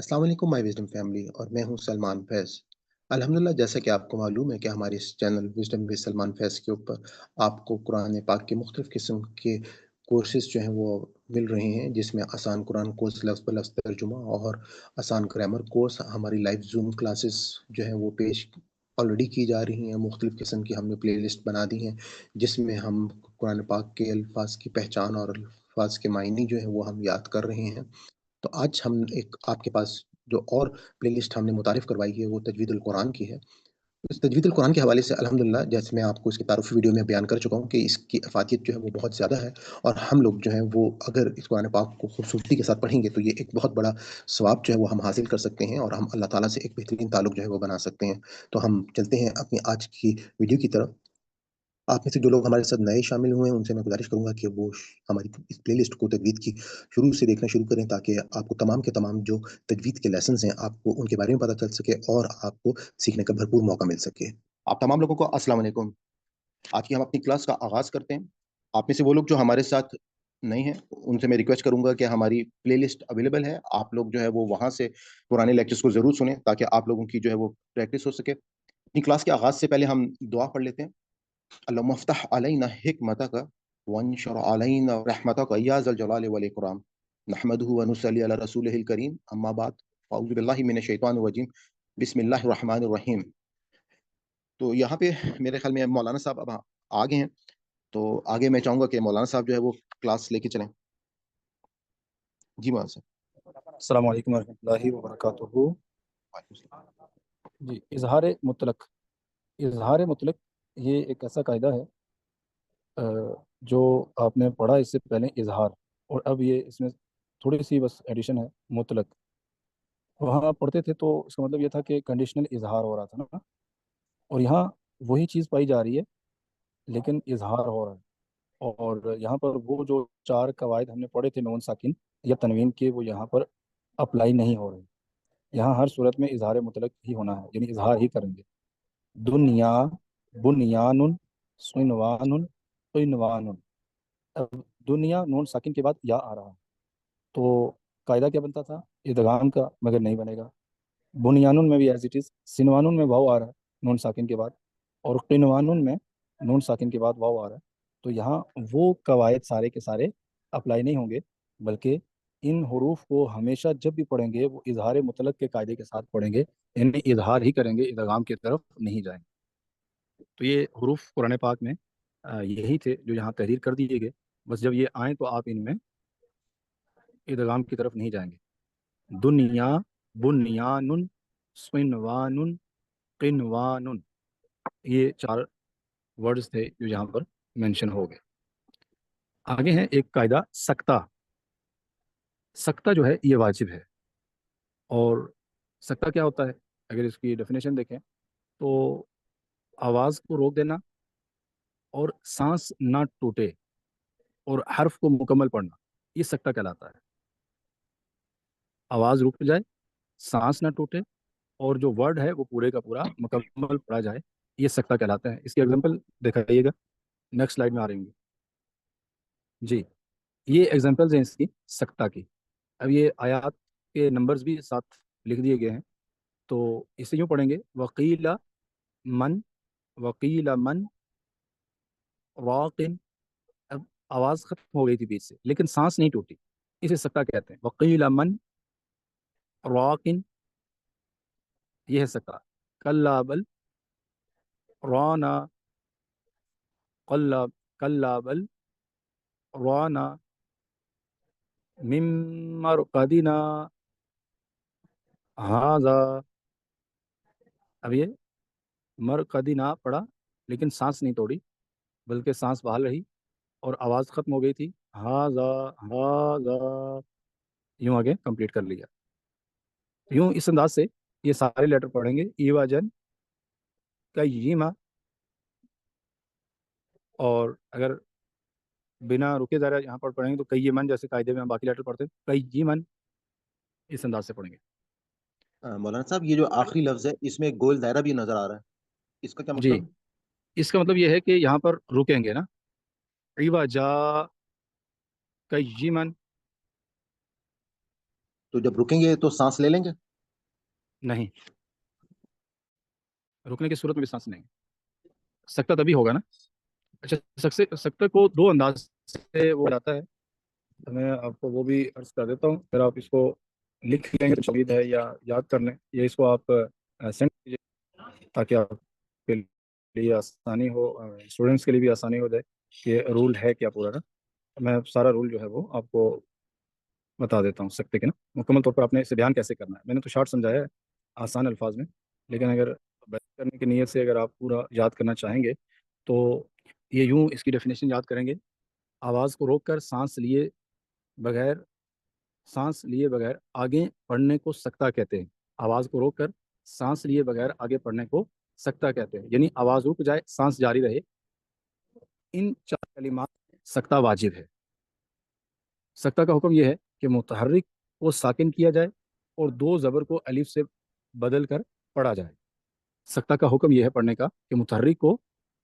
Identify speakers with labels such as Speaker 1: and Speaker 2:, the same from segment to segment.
Speaker 1: अस्सलाम वालेकुम my wisdom family और मैं हूं सलमान फैज़। अल्हम्दुलिल्लाह जैसा कि आपको मालूम है कि हमारे इस चैनल विज़डम विद सलमान फैज़ के ऊपर आपको कुरान पाक के मुख्तलिफ़ किस्म के कोर्सेज़ जो हैं वो मिल रहे हैं, जिसमें आसान कुरान कोर्स लफ्ज़ ब लफ्ज़ तर्जुमा और आसान ग्रामर कोर्स हमारी लाइव ज़ूम क्लासेस जो हैं वो पेश ऑलरेडी की जा रही हैं। मुख्तलिफ़ किस्म की हमने प्लेलिस्ट बना दी हैं, जिसमें हम कुरान पाक के अल्फाज़ की पहचान और अल्फाज़ के मायने जो हैं वो हम याद कर रहे हैं। तो आज हम एक आपके पास जो और प्लेलिस्ट हमने मुतारिफ़ करवाई है, वो तजवीदुल कुरान की है। इस तजवीदुल कुरान के हवाले से अल्हम्दुलिल्लाह जैसे मैं आपको इसकी तारुफ़ी वीडियो में बयान कर चुका हूँ कि इसकी अफ़ादियत जो है वो बहुत ज़्यादा है और हम लोग जो हैं वो अगर इस कुरान पाक को खूबसूरती के साथ पढ़ेंगे तो ये एक बहुत बड़ा सवाब जो है वो हम हासिल कर सकते हैं और हम अल्लाह ताला से एक बेहतरीन ताल्लुक जो है वो बना सकते हैं। तो हम चलते हैं अपनी आज की वीडियो की तरफ। आप में से जो लोग हमारे साथ नए शामिल हुए हैं, उनसे मैं गुज़ारिश करूँगा कि वो हमारी इस प्लेलिस्ट को तजवीद की शुरू से देखना शुरू करें ताकि आपको तमाम के तमाम जो तजवीद के लेसन्स हैं, आपको उनके बारे में पता चल सके और आपको सीखने का भरपूर मौका मिल सके। आप तमाम लोगों को अस्सलाम वालेकुम। आज की हम अपनी क्लास का आगाज़ करते हैं। आप में से वो लोग जो हमारे साथ नए हैं, उनसे मैं रिक्वेस्ट करूँगा कि हमारी प्लेलिस्ट अवेलेबल है। आप लोग जो है वो वहाँ से पुराने लेक्चर्स को ज़रूर सुनें ताकि आप लोगों की जो है वो प्रैक्टिस हो सके। अपनी क्लास के आगाज़ से पहले हम दुआ पढ़ लेते हैं। اللهم افتح علينا حكمتك وانشر علينا رحمتك يا ذا الجلال والإكرام نحمده ونصلي على رسوله الكريم أما بعد أعوذ بالله من الشيطان الرجيم بسم الله الرحمن الرحيم। तो यहाँ पे मेरे ख्याल में मौलाना साहब अब आ गए हैं, तो आगे मैं चाहूँगा कि मौलाना साहब जो है वो क्लास लेके चलें। जी मौलाना
Speaker 2: अस्सलाम वालेकुम रहमतुल्लाहि व बरकातुहू।
Speaker 1: साहब।
Speaker 2: जी, इजहार मुतलक ये एक ऐसा कायदा है अ, जो आपने पढ़ा इससे पहले इजहार, और अब ये इसमें थोड़ी सी बस एडिशन है मुतलक। वहाँ आप पढ़ते थे तो इसका मतलब ये था कि कंडीशनल इजहार हो रहा था ना, और यहाँ वही चीज़ पाई जा रही है लेकिन इजहार हो रहा है। और यहाँ पर वो जो चार कवायद हमने पढ़े थे नून साकिन या तनवीन के, वो यहाँ पर अप्लाई नहीं हो रहे। यहाँ हर सूरत में इजहार मुतलक ही होना है, यानी इजहार ही करेंगे। दुनिया, बुनियानुन, सुनवानुन, इनवानुन। अब दुनिया नून साकिन के बाद या आ रहा है, तो कायदा क्या बनता था इदगाम का, मगर नहीं बनेगा। बुनियानुन में भी एज इट इज, सिनवानुन में वाव आ रहा है नून साकिन के बाद, और किनवानुन में नून साकिन के बाद वाव आ रहा है। तो यहाँ वो कवायद सारे के सारे अप्लाई नहीं होंगे, बल्कि इन हरूफ को हमेशा जब भी पढ़ेंगे वो इजहार मुतलक के कायदे के साथ पढ़ेंगे, इनमें इजहार ही करेंगे, इदगाम की तरफ नहीं जाएंगे। तो ये हरूफ कुरान पाक में यही थे जो यहाँ तहरीर कर दिए गए। बस जब ये आए तो आप इनमें इदगाम की तरफ नहीं जाएंगे। दुनिया, बुनियानुन, स्विनवानुन, किनवानुन, ये चार वर्ड्स थे जो यहाँ पर मेंशन हो गए। आगे है एक कायदा सक्ता। सक्ता जो है ये वाजिब है। और सक्ता क्या होता है, अगर इसकी डेफिनेशन देखें तो आवाज़ को रोक देना और सांस ना टूटे और हर्फ को मुकम्मल पढ़ना, ये सक्ता कहलाता है। आवाज़ रुक जाए, सांस ना टूटे, और जो वर्ड है वो पूरे का पूरा मुकम्मल पढ़ा जाए, ये सक्ता कहलाता है। इसकी एग्जांपल दिखाइएगा, नेक्स्ट स्लाइड में आ रही होंगी। जी, ये एग्जांपल्स हैं इसकी सक्ता की। अब ये आयात के नंबर्स भी साथ लिख दिए गए हैं, तो इसे यूँ पढ़ेंगे, वकीला मन, वकीला मन वाकिन। अब आवाज़ खत्म हो गई थी बीच से, लेकिन सांस नहीं टूटी, इसे सक्ता कहते हैं। वकीला मन वाकिन, ये है सक्ता। कल्ला बल राना, कल्ला कल्ला बल राना मिम्मर कदीना हाजा। अब ये मर कदीना पढ़ा, लेकिन सांस नहीं तोड़ी, बल्कि सांस बहाल रही और आवाज़ खत्म हो गई थी। हाजा, हाजा, यूं आगे कंप्लीट कर लिया। यूं इस अंदाज से ये सारे लेटर पढ़ेंगे, ईवाजन, कय्यिमा। और अगर बिना रुके ज़रा यहाँ पर पढ़ेंगे तो कय्यिमन, जैसे कायदे में हम बाकी लेटर पढ़ते हैं, कय्यिमन, इस अंदाज से पढ़ेंगे।
Speaker 1: मौलाना साहब ये जो आखिरी लफ्ज़ है इसमें एक गोल दायरा भी नज़र आ रहा है, इसका क्या
Speaker 2: जी,
Speaker 1: मतलब?
Speaker 2: इसका मतलब ये है कि यहाँ पर रुकेंगे ना। इवाजा, कय्यिमन,
Speaker 1: تو جب رکیں گے تو سانس لے لیں گے؟
Speaker 2: نہیں، رکنے کی صورت میں بھی سانس نہیں، سکتہ تبھی ہوگا نا. اچھا، سکتہ کو دو انداز سے وہ جاتا ہے، میں آپ کو وہ بھی عرض کر دیتا ہوں، پھر آپ اس کو لکھ لیں گے تو شدید ہے، یا یاد کر لیں، یا اس کو آپ سینڈ کیجیے تاکہ آپ کے لیے آسانی ہو، اسٹوڈنٹس کے لیے بھی آسانی ہو جائے کہ رول ہے کیا پورا نا. میں سارا رول جو ہے وہ آپ کو بتا دیتا ہوں سکتے کے نا، مکمل طور پر آپ نے اسے بیان کیسے کرنا ہے. میں نے تو شارٹ سمجھایا ہے آسان الفاظ میں، لیکن اگر بیان کرنے کی نیت سے اگر آپ پورا یاد کرنا چاہیں گے تو یہ یوں اس کی ڈیفینیشن یاد کریں گے: آواز کو روک کر بغیر سانس لیے بغیر آگے پڑھنے کو سکتہ کہتے ہیں. آواز کو روک کر سانس لیے بغیر آگے پڑھنے کو سکتہ کہتے ہیں، یعنی آواز رک جائے، سانس جاری رہے. ان چار کلمات میں سکتہ واجب ہے. سکتہ کا حکم یہ ہے کہ متحرک کو ساکن کیا جائے اور دو زبر کو الف سے بدل کر پڑھا جائے. سکتہ کا حکم یہ ہے پڑھنے کا کہ متحرک کو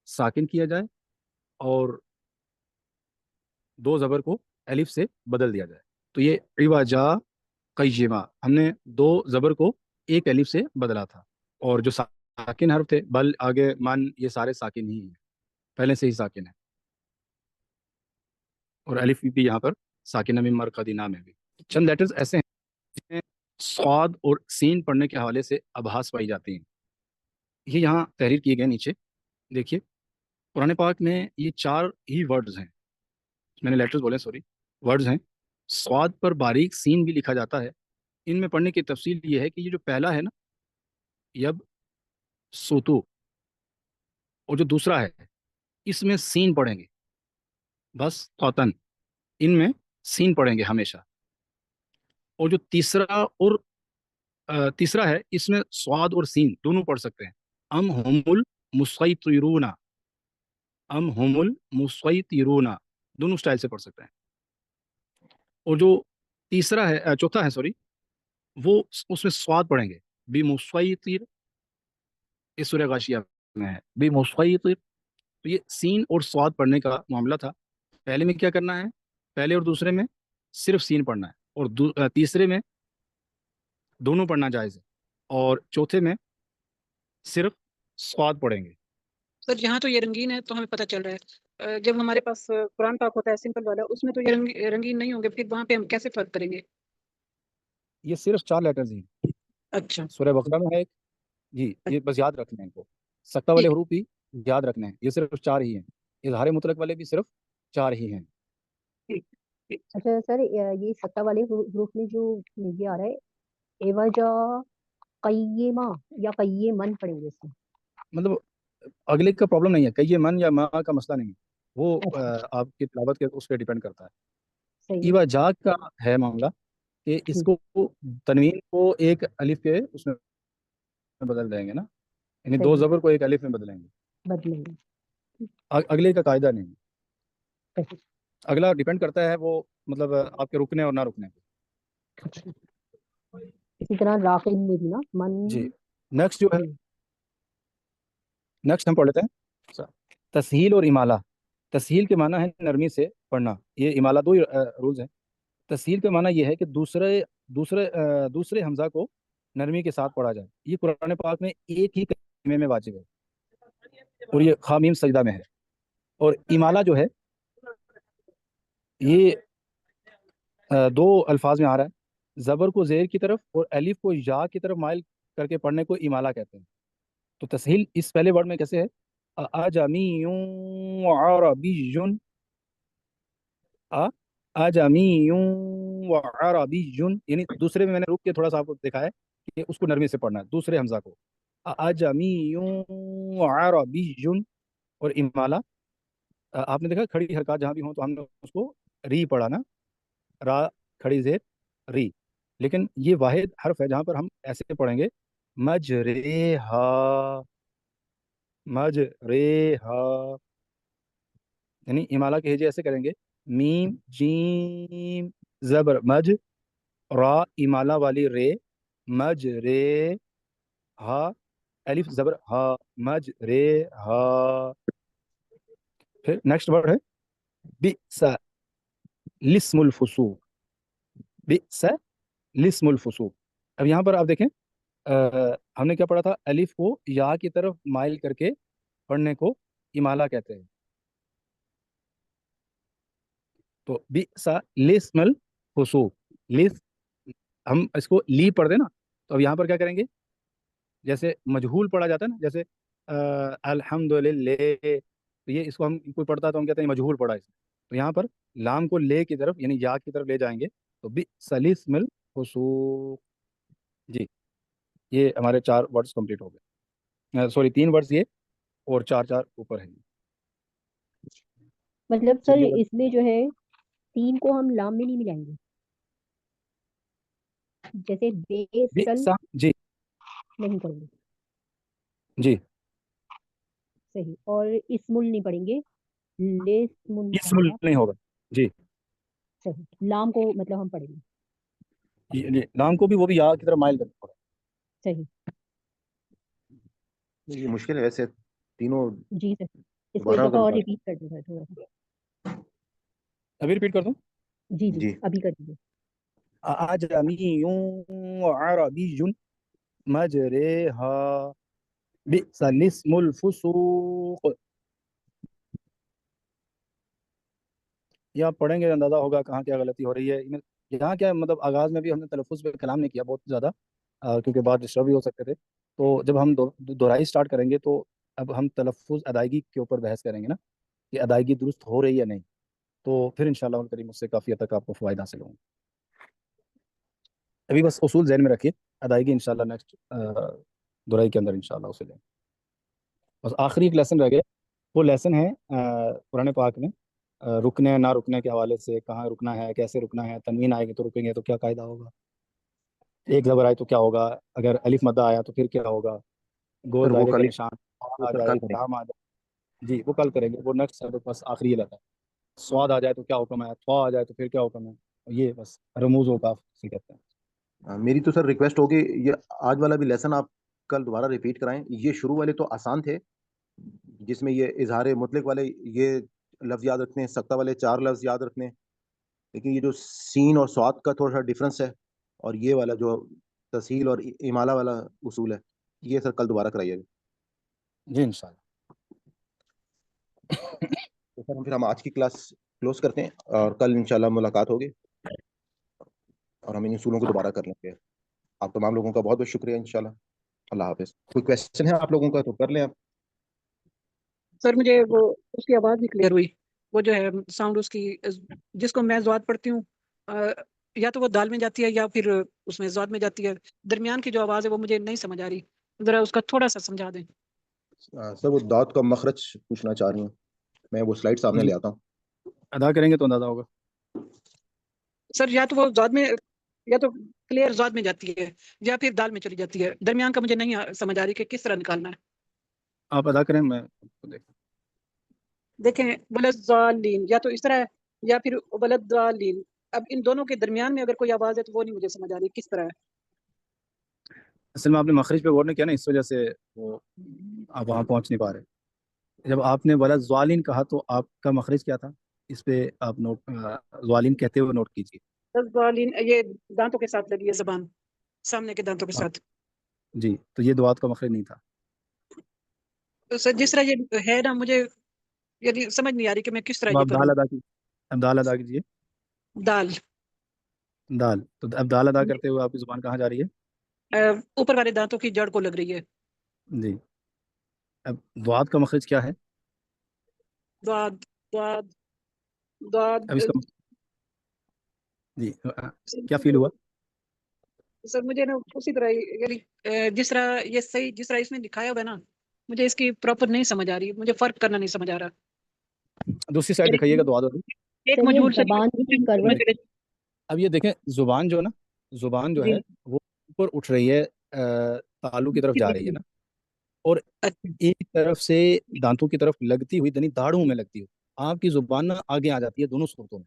Speaker 2: ساکن کیا جائے اور دو زبر کو الف سے بدل دیا جائے. تو یہ عوجا قیما، ہم نے دو زبر کو ایک الف سے بدلا تھا، اور جو ساکن حرف تھے بل آگے من یہ سارے ساکن ہی ہیں، پہلے سے ہی ساکن ہے، اور الف بھی یہاں پر ساکنہ من مرقدینہ میں بھی. چند لیٹرز ایسے ہیں جس میں صاد اور سین پڑھنے کے حوالے سے ابحاث پائی جاتی ہیں. یہ یہاں تحریر کیے گئے نیچے دیکھیے. قرآن پاک میں یہ چار ہی ورڈز ہیں، میں نے لیٹرز بولے سوری، ورڈز ہیں. صاد پر باریک سین بھی لکھا جاتا ہے. ان میں پڑھنے کی تفصیل یہ ہے کہ یہ جو پہلا ہے نا یب سوتو، اور جو دوسرا ہے اس میں سین پڑھیں گے، بس قوتن، ان میں سین پڑھیں گے ہمیشہ. اور جو تیسرا ہے اس میں سواد اور سین دونوں پڑھ سکتے ہیں. ام ہم المسیطرون، ام ہم المسیطرون، دونوں سٹائل سے پڑھ سکتے ہیں. اور جو چوتھا ہے سوری، وہ اس میں سواد پڑھیں گے، بی مسیطر، اس سورہ غاشیہ میں ہے بی مسیطر. تو یہ سین اور سواد پڑھنے کا معاملہ تھا. پہلے میں کیا کرنا ہے؟ پہلے اور دوسرے میں صرف سین پڑھنا ہے، اور تیسرے میں دونوں پڑھنا جائز ہے، اور چوتھے میں صرف سواد پڑھیں گے.
Speaker 3: سر جہاں تو یہ رنگین ہے تو ہمیں پتہ چل رہا ہے، جب ہمارے پاس قرآن پاک ہوتا ہے سمپل والا، اس میں تو یہ رنگین نہیں ہوں گے، پھر وہاں پہ ہم کیسے فرق کریں گے؟
Speaker 2: یہ صرف 4 لیٹرز ہیں.
Speaker 3: اچھا
Speaker 2: سورہ بقرہ میں ہے ایک، جی یہ بس یاد رکھنا ہے ان کو. سکتہ والے
Speaker 3: ٹھیک
Speaker 2: حروف بھی یاد رکھنا ہے، یہ صرف 4 ہی ہیں. اظہار مطلق والے بھی صرف 4 ہی ہیں.
Speaker 3: ٹھیک ٹھیک.
Speaker 4: اچھا سر، یہ سکتہ والے حروف میں جو یہ آ رہا ہے ایوجا قیمہ یا قیمن پڑھیں گے اس میں؟
Speaker 2: مطلب اگلے کا پرابلم نہیں ہے، کئی من یا ماں کا مسئلہ نہیں ہے، وہ
Speaker 4: اچھا
Speaker 2: آپ کی تلاوت کے اس پہ ڈیپینڈ کرتا ہے.
Speaker 4: صحیح.
Speaker 2: ایوا جا کا ہے معاملہ کہ اس کو تنوین کو ایک الف کے اس میں بدل دیں گے نا، یعنی دو
Speaker 4: صحیح
Speaker 2: زبر کو ایک الف میں بدلیں گے.
Speaker 4: بدلیں گے.
Speaker 2: اگلے کا قاعدہ نہیں ہے.
Speaker 4: صحیح.
Speaker 2: اگلا ڈیپینڈ کرتا ہے وہ مطلب آپ کے رکنے اور نہ رکنے پہ.
Speaker 4: اچھا. اسی طرح راقب میں بھی نا من.
Speaker 2: جی نیکسٹ جو ہے، نیکسٹ ہم پڑھ لیتے ہیں تسہیل اور امالہ. تسہیل کے معنی ہے نرمی سے پڑھنا، یہ امالہ دو ہی رولز ہیں. تسہیل کا معنی یہ ہے کہ دوسرے حمزہ کو نرمی کے ساتھ پڑھا جائے. یہ قرآن پاک میں ایک ہی کلمے میں واجب ہے، اور یہ خامیم سجدہ میں ہے. اور امالہ جو ہے یہ دو الفاظ میں آ رہا ہے، زبر کو زیر کی طرف اور الف کو یا کی طرف مائل کر کے پڑھنے کو امالہ کہتے ہیں. تو تسہیل اس پہلے ورڈ میں کیسے ہے؟ اجمی عربی، اجمی وعربی، یعنی دوسرے میں نے رک کے تھوڑا سا آپ کو دکھا ہے کہ اس کو نرمی سے پڑھنا ہے، دوسرے حمزہ کو اجمی وعربی. اور امالہ آپ نے دیکھا کھڑی حرکات جہاں بھی ہوں تو ہم نے اس کو ری پڑھا نا، را کھڑی زیر ری. لیکن یہ واحد حرف ہے جہاں پر ہم ایسے پڑھیں گے مجریہا، مجریہا، یعنی امالہ کے ہجے ایسے کریں گے میم جیم زبر مج، را امالہ والی رے، مج رے، ہا الف زبر ہا، مج رے ہا. پھر نیکسٹ ورڈ ہے بئس، لسم الفسوق. بئس लिस्मुल फुसूक। अब यहाँ पर आप देखें हमने क्या पढ़ा था, अलिफ को या की तरफ माइल करके पढ़ने को इमाला कहते हैं। तो बिसा लिस्मल फुसूक, लिस हम इसको ली पढ़ देना, तो अब यहाँ पर क्या करेंगे, जैसे मजहूल पढ़ा जाता है ना, जैसे अल्हम्दुलिल्लाह, तो ये इसको हम कोई पढ़ता है तो हम कहते हैं मजहूल पढ़ा इसने। तो यहाँ पर लाम को ले की तरफ यानी या की तरफ ले जाएंगे, तो बिसलिस्मिल फुसूक। जी, ये हमारे 4 वर्ड्स कंप्लीट हो गए, सॉरी 3 वर्ड्स ये और 4 ऊपर है।
Speaker 4: मतलब सर
Speaker 2: चलिए
Speaker 4: इसमें जो है 3 को हम लाम में नहीं मिलाएंगे, जैसे बेसल
Speaker 2: जी
Speaker 4: नहीं करेंगे,
Speaker 2: जी,
Speaker 4: सही, और इस्मुल नहीं पढ़ेंगे, लेस्मुल
Speaker 2: इसमुल
Speaker 4: पढ़ेगा,
Speaker 2: नहीं होगा जी।
Speaker 4: सही, लाम को मतलब हम पढ़ेंगे,
Speaker 2: लाम को भी वो भी या की तरफ माइल करना होगा।
Speaker 4: सही,
Speaker 1: ये मुश्किल है वैसे तीनों।
Speaker 4: जी सर, इसको एक
Speaker 1: दोबारा
Speaker 4: दफा
Speaker 1: अगर
Speaker 4: और
Speaker 1: बता
Speaker 4: रिपीट कर दो सर थोड़ा सा।
Speaker 2: अभी रिपीट कर दूं,
Speaker 4: जी जी
Speaker 1: जी।
Speaker 4: अभी कर दीजिए।
Speaker 2: अजमियुन अरबियुन मजरेहा बिसलिस्मुल फुसूक। ये आप पढ़ेंगे अंदाजा होगा कहाँ क्या गलती हो रही है। यहाँ क्या मतलब आगाज़ में भी हमने तलफ़ुज़ पे कलाम नहीं किया बहुत ज़्यादा, क्योंकि बाद डिस्टर्ब भी हो सकते थे। तो जब हम दोहराई स्टार्ट करेंगे तो अब हम तलफ़ुज़ अदायगी के ऊपर बहस करेंगे ना, कि अदायगी दुरुस्त हो रही है या नहीं, तो फिर इंशाअल्लाह करीम उससे काफ़ी हद तक आपको फ़ायदा हासिल होंगे। अभी बस उसूल ज़हन में रखिए, अदायगी इंशाअल्लाह नेक्स्ट दोहराई के अंदर इंशाअल्लाह उसे लेंगे। बस आखिरी एक लेसन रह गया, वो लेसन है कुरान पाक में रुकने ना रुकने के हवाले से, कहाँ रुकना है, कैसे रुकना है, तनवीन आएगी तो रुकेंगे तो क्या कायदा होगा, एक ज़बर आए तो क्या होगा, अगर अलिफ मद्दा आया तो फिर क्या होगा, गोल
Speaker 1: सर वो
Speaker 2: दायरे का
Speaker 1: कल
Speaker 2: निशान
Speaker 1: वो
Speaker 2: आ
Speaker 1: सर
Speaker 2: जाए,
Speaker 1: कल
Speaker 2: इस्तेहाम आ जाए, जी वो कल करेंगे। वो नेक्स्ट है, तो बस आखिरी ये रहता है, स्वाद आ जाए तो क्या हुक्म है, ख्वा आ जाए तो फिर क्या हुक्म है, ये बस रमूज वकाफ से कहते हैं।
Speaker 1: मेरी तो सर रिक्वेस्ट होगी, ये आज वाला भी लेसन आप कल दोबारा रिपीट कराएं। ये शुरू वाले तो आसान थे, जिसमें ये इजहार मुतलक वाले ये लफ्ज याद रखने, सख्ता वाले 4 लफ्ज याद रखने, लेकिन ये जो सीन और स्वाद का थोड़ा सा डिफरेंस है, और ये वाला जो तस्हील और इमाला वाला उसूल है, ये सर कल दोबारा कराइएगा।
Speaker 2: जी इंशाल्लाह।
Speaker 1: तो सर फिर हम आज की क्लास क्लोज करते हैं, और कल इंशाल्लाह मुलाकात होगी और हम इन उसूलों को दोबारा कर लेंगे। आप तमाम लोगों का बहुत बहुत शुक्रिया इंशाल्लाह। अल्लाह हाफिज। कोई क्वेश्चन है आप लोगों का तो कर लें आप।
Speaker 3: सर मुझे वो उसकी आवाज़ भी क्लियर हुई, वो जो है साउंड उसकी, जिसको मैं ज़्वाद पढ़ती हूँ, या तो वो दाल में जाती है या फिर उसमें ज़्वाद में जाती है। दरमियान की जो आवाज़ है वो मुझे नहीं समझ आ रही, ज़रा उसका थोड़ा सा समझा दें।
Speaker 1: सर वो दाद का मखरज पूछना चाह रही हूँ, मैं वो स्लाइड सामने
Speaker 2: जी
Speaker 1: ले आता हूँ।
Speaker 2: अदा करेंगे तो अंदाजा होगा।
Speaker 3: सर या तो वो ज़्वाद में, या तो क्लियर ज़्वाद में जाती है या फिर दाल में चली जाती है। दरमियान का मुझे नहीं समझ आ रही कि किस तरह निकालना है।
Speaker 2: आप अदा करें, मैं देख।
Speaker 3: देखें, वलद्दालीन या तो इस तरह है या फिर वलद्दालीन। अब इन दोनों के दरमियान में अगर कोई आवाज़ है तो वो नहीं मुझे समझ आ रही किस तरह है।
Speaker 2: असल में आपने मखरिज पे गौर नहीं किया ना, इस वजह से वो आप वहाँ पहुँच नहीं पा रहे। जब आपने वाला ज़ालिन कहा तो आपका मखरिज क्या था, इस पे आप नोट ज़ालिन कहते हुए नोट कीजिए।
Speaker 3: वलद्दालीन, ये दांतों के साथ लगी है जबान, सामने के दांतों के
Speaker 2: हाँ,
Speaker 3: साथ।
Speaker 2: जी तो ये दुआत का मखरिज नहीं था।
Speaker 3: तो सर जिस तरह ये है ना, मुझे यदि समझ नहीं आ रही कि मैं किस तरह
Speaker 2: तो
Speaker 3: ये
Speaker 2: आप
Speaker 3: करूं।
Speaker 2: दाल अदा की, अब दाल अदा कीजिए।
Speaker 3: दाल,
Speaker 2: दाल, तो अब दाल अदा करते हुए आपकी ज़ुबान कहाँ जा रही है।
Speaker 3: ऊपर वाले दांतों की जड़ को लग रही है।
Speaker 2: जी, अब दुआत का मखरिज क्या है।
Speaker 3: दाद, दाद, दाद।
Speaker 2: अब इसका जी क्या फील हुआ।
Speaker 3: सर मुझे ना उसी तरह यानी जिस तरह ये सही, जिस तरह इसमें दिखाया हुआ है ना, मुझे इसकी प्रॉपर नहीं समझ आ रही, मुझे फर्क करना नहीं समझ आ रहा।
Speaker 2: दूसरी साइड
Speaker 3: यानी
Speaker 2: दिखाइएगा दुआत वाली।
Speaker 3: एक
Speaker 4: सर ये
Speaker 3: मजबूर
Speaker 4: जबान की करवट,
Speaker 2: अब ये देखें, जुबान जो है ना, जुबान जो है
Speaker 3: जी,
Speaker 2: वो ऊपर उठ रही है, तालू की तरफ जा रही है ना, और
Speaker 3: अच्छा,
Speaker 2: एक तरफ से दांतों की तरफ लगती हुई यानी दाढ़ों में लगती हुई आपकी जुबान ना आगे आ जाती है, दोनों सूरतों में,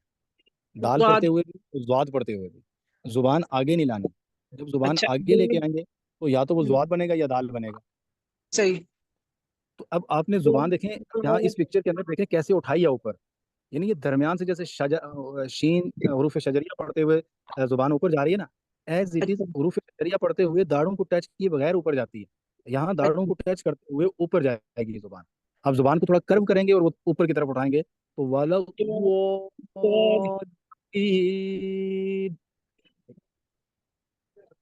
Speaker 2: दाल पढ़ते
Speaker 3: दाद,
Speaker 2: हुए भी और ज़्वाद पढ़ते हुए भी। जुबान आगे नहीं लानी, जब जुबान
Speaker 3: अच्छा,
Speaker 2: आगे लेके आएंगे तो या तो वो ज़्वाद बनेगा या दाल बनेगा।
Speaker 3: सही।
Speaker 2: तो अब आपने जुबान देखें, यहाँ इस पिक्चर के अंदर देखें कैसे उठाई है ऊपर, यानी ये दरमियान से जैसे शीन हरूफ शजरिया पढ़ते हुए जुबान ऊपर जा रही है ना, ایز اٹ از
Speaker 3: اچھا
Speaker 2: حروف شجریہ پڑھتے ہوئے داڑھوں کو ٹچ کیے بغیر اوپر جاتی ہے، یہاں داڑھوں کو ٹچ کرتے ہوئے اوپر جائے گی زبان. آپ زبان کو تھوڑا کرو کریں گے اور وہ اوپر کی طرف اٹھائیں گے تو والا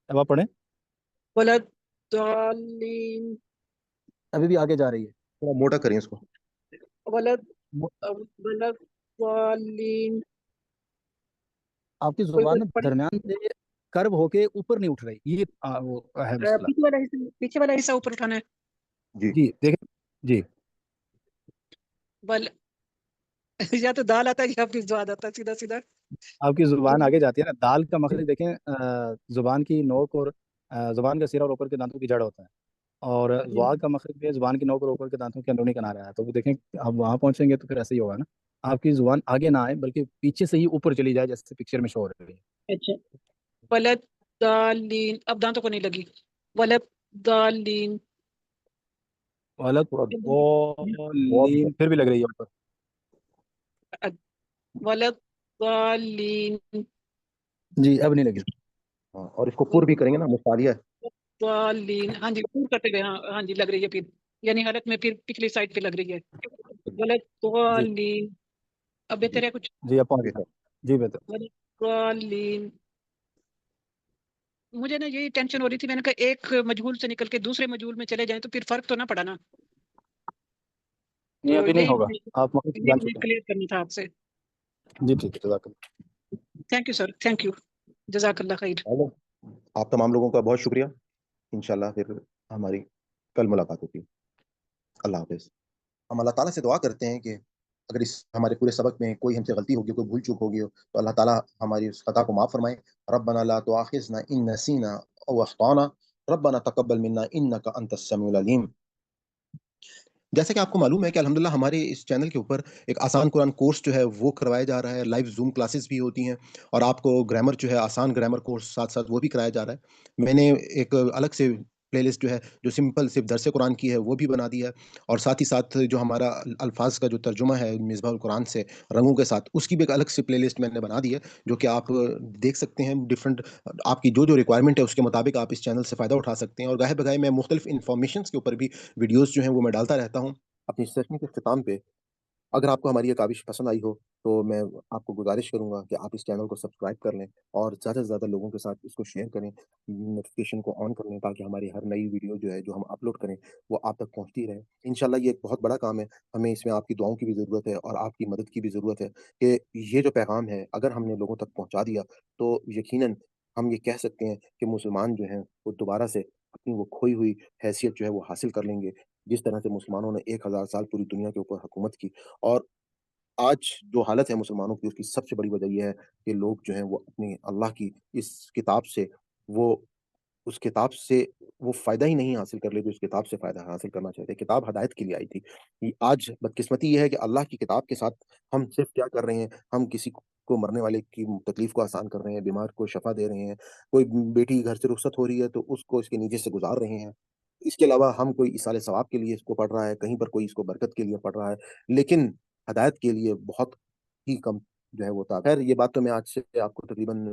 Speaker 2: اب آپ پڑھیں.
Speaker 3: ولد ضالین
Speaker 2: ابھی بھی آگے جا رہی ہے.
Speaker 1: تھوڑا موٹا کریں اس کو.
Speaker 3: ولد ولد ضالین.
Speaker 2: آپ کی
Speaker 3: کوئی
Speaker 2: زبان
Speaker 3: پڑھ
Speaker 2: درمیان سے کرو ہو کے اوپر نہیں اٹھ رہی، یہ وہ ہے مسئلہ.
Speaker 3: پیچھے والا حصہ اوپر اٹھانا ہے.
Speaker 1: جی
Speaker 2: جی دیکھیں جی
Speaker 3: بل یا تو دال آتا ہے یا پھر زواد آتا ہے سیدھا سیدھا.
Speaker 2: آپ کی زبان آگے جاتی ہے نا. دال کا مخرج دیکھیں زبان کی نوک اور زبان کا سرا اور اوپر کے دانتوں کی جڑ ہوتا ہے، اور زوال کا مخرج بھی زبان کی نوک اور اوپر کے دانتوں کے اندرونی کنارہ ہے. تو وہ دیکھیں آپ وہاں پہنچیں گے تو پھر ایسے ہی ہوگا نا، آپ کی زبان آگے نہ آئے بلکہ پیچھے سے ہی اوپر چلی جائے جیسے پکچر میں شو ہو رہی ہے.
Speaker 3: اچھا ولد ضالین. اب دانتوں کو نہیں لگی. ولد ضالین.
Speaker 2: الگ لین پھر بھی لگ رہی ہے اوپر.
Speaker 3: ولد ضالین.
Speaker 2: جی اب نہیں لگی.
Speaker 1: ہاں، اور اس کو پر بھی کریں گے نا، مصالیہ.
Speaker 3: ضالین. ہاں جی پور کرتے ہوئے ہاں جی لگ رہی ہے، پھر یعنی حالت میں پھر پچھلی سائڈ پہ لگ رہی ہے. ولد ضالین. اب بہتر ہے کچھ.
Speaker 2: جی آپ پہنچ گئے. جی بہتر.
Speaker 3: ولد ضالین. مجھے نا یہی ٹینشن ہو رہی تھی، میں نے کہا ایک مجہول سے نکل کے دوسرے مجہول میں چلے جائیں تو پھر فرق تو نہ پڑا نا.
Speaker 2: یہ
Speaker 3: تو
Speaker 2: ابھی نہیں
Speaker 3: یہی
Speaker 2: ہوگا، آپ مخرج جان چکے ہیں.
Speaker 3: کلیئر کرنا تھا آپ سے.
Speaker 2: جی ٹھیک ہے، جزاک اللہ.
Speaker 3: Thank you sir, thank you, جزاک اللہ خیر.
Speaker 1: آپ تمام لوگوں کا بہت شکریہ. انشاءاللہ پھر ہماری کل ملاقات ہوگی. اللہ حافظ. ہم اللہ تعالیٰ سے دعا کرتے ہیں کہ اگر اس ہمارے پورے سبق میں کوئی ہم سے غلطی ہوگی، کوئی بھول چوک ہوگی تو اللہ تعالیٰ ہماری اس خطا کو معاف فرمائے. ربنا لا تؤاخذنا ان نسینا او اخطانا ربنا تقبل منا انک انت السمیع العلیم. جیسا کہ آپ کو معلوم ہے کہ الحمدللہ ہمارے اس چینل کے اوپر ایک آسان قرآن کورس جو ہے وہ کروایا جا رہا ہے. لائیو زوم کلاسز بھی ہوتی ہیں، اور آپ کو گرامر جو ہے آسان گرامر کورس ساتھ ساتھ وہ بھی کرایا جا رہا ہے. میں نے ایک الگ سے پلے لسٹ جو ہے جو سمپل صرف درس قرآن کی ہے وہ بھی بنا دی ہے، اور ساتھ ہی ساتھ جو ہمارا الفاظ کا جو ترجمہ ہے مصباح القرآن سے رنگوں کے ساتھ، اس کی بھی ایک الگ سے پلے لسٹ میں نے بنا دی ہے، جو کہ آپ دیکھ سکتے ہیں. ڈفرینٹ آپ کی جو ریکوائرمنٹ ہے اس کے مطابق آپ اس چینل سے فائدہ اٹھا سکتے ہیں. اور گاہے بگاہے میں مختلف انفارمیشنس کے اوپر بھی ویڈیوز جو ہیں وہ میں ڈالتا رہتا ہوں. اپنی سیشن کے اختتام پہ اگر آپ کو ہماری یہ کاوش پسند آئی ہو تو میں آپ کو گزارش کروں گا کہ آپ اس چینل کو سبسکرائب کر لیں اور زیادہ سے زیادہ لوگوں کے ساتھ اس کو شیئر کریں، نوٹیفیکیشن کو آن کر لیں تاکہ ہماری ہر نئی ویڈیو جو ہے جو ہم اپلوڈ کریں وہ آپ تک پہنچتی رہے. انشاءاللہ یہ ایک بہت بڑا کام ہے، ہمیں اس میں آپ کی دعاؤں کی بھی ضرورت ہے اور آپ کی مدد کی بھی ضرورت ہے کہ یہ جو پیغام ہے اگر ہم نے لوگوں تک پہنچا دیا تو یقیناً ہم یہ کہہ سکتے ہیں کہ مسلمان جو ہیں وہ دوبارہ سے اپنی وہ کھوئی ہوئی حیثیت جو ہے وہ حاصل کر لیں گے، جس طرح سے مسلمانوں نے 1000 سال پوری دنیا کے اوپر حکومت کی. اور آج جو حالت ہے مسلمانوں کی، اس کی سب سے بڑی وجہ یہ ہے کہ لوگ جو ہیں وہ اپنی اللہ کی اس کتاب سے وہ اس کتاب سے وہ فائدہ ہی نہیں حاصل کر لے جو اس کتاب سے فائدہ حاصل کرنا چاہتے. کتاب ہدایت کے لیے آئی تھی. آج بدقسمتی یہ ہے کہ اللہ کی کتاب کے ساتھ ہم صرف کیا کر رہے ہیں، ہم کسی کو مرنے والے کی تکلیف کو آسان کر رہے ہیں، بیمار کو شفا دے رہے ہیں، کوئی بیٹی گھر سے رخصت ہو رہی ہے تو اس کو اس کے نیچے سے گزار رہے ہیں. اس کے علاوہ ہم کوئی ایصال ثواب کے لیے اس کو پڑھ رہا ہے، کہیں پر کوئی اس کو برکت کے لیے پڑھ رہا ہے، لیکن ہدایت کے لیے بہت ہی کم جو ہے وہ تھا. خیر یہ بات تو میں آج سے آپ کو تقریباً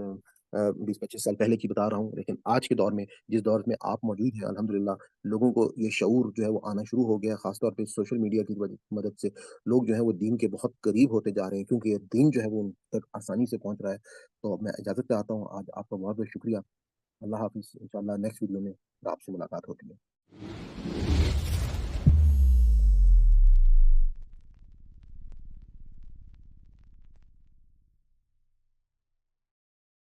Speaker 1: 20-25 سال پہلے کی بتا رہا ہوں، لیکن آج کے دور میں جس دور میں آپ موجود ہیں الحمدللہ لوگوں کو یہ شعور جو ہے وہ آنا شروع ہو گیا. خاص طور پہ سوشل میڈیا کی مدد سے لوگ جو ہے وہ دین کے بہت قریب ہوتے جا رہے ہیں، کیونکہ یہ دین جو ہے وہ ان تک آسانی سے پہنچ رہا ہے. تو میں اجازت چاہتا ہوں، آج آپ کا بہت بہت شکریہ. اللہ حافظ. انشاءاللہ نیکسٹ ویڈیو میں آپ سے ملاقات ہوتی ہے.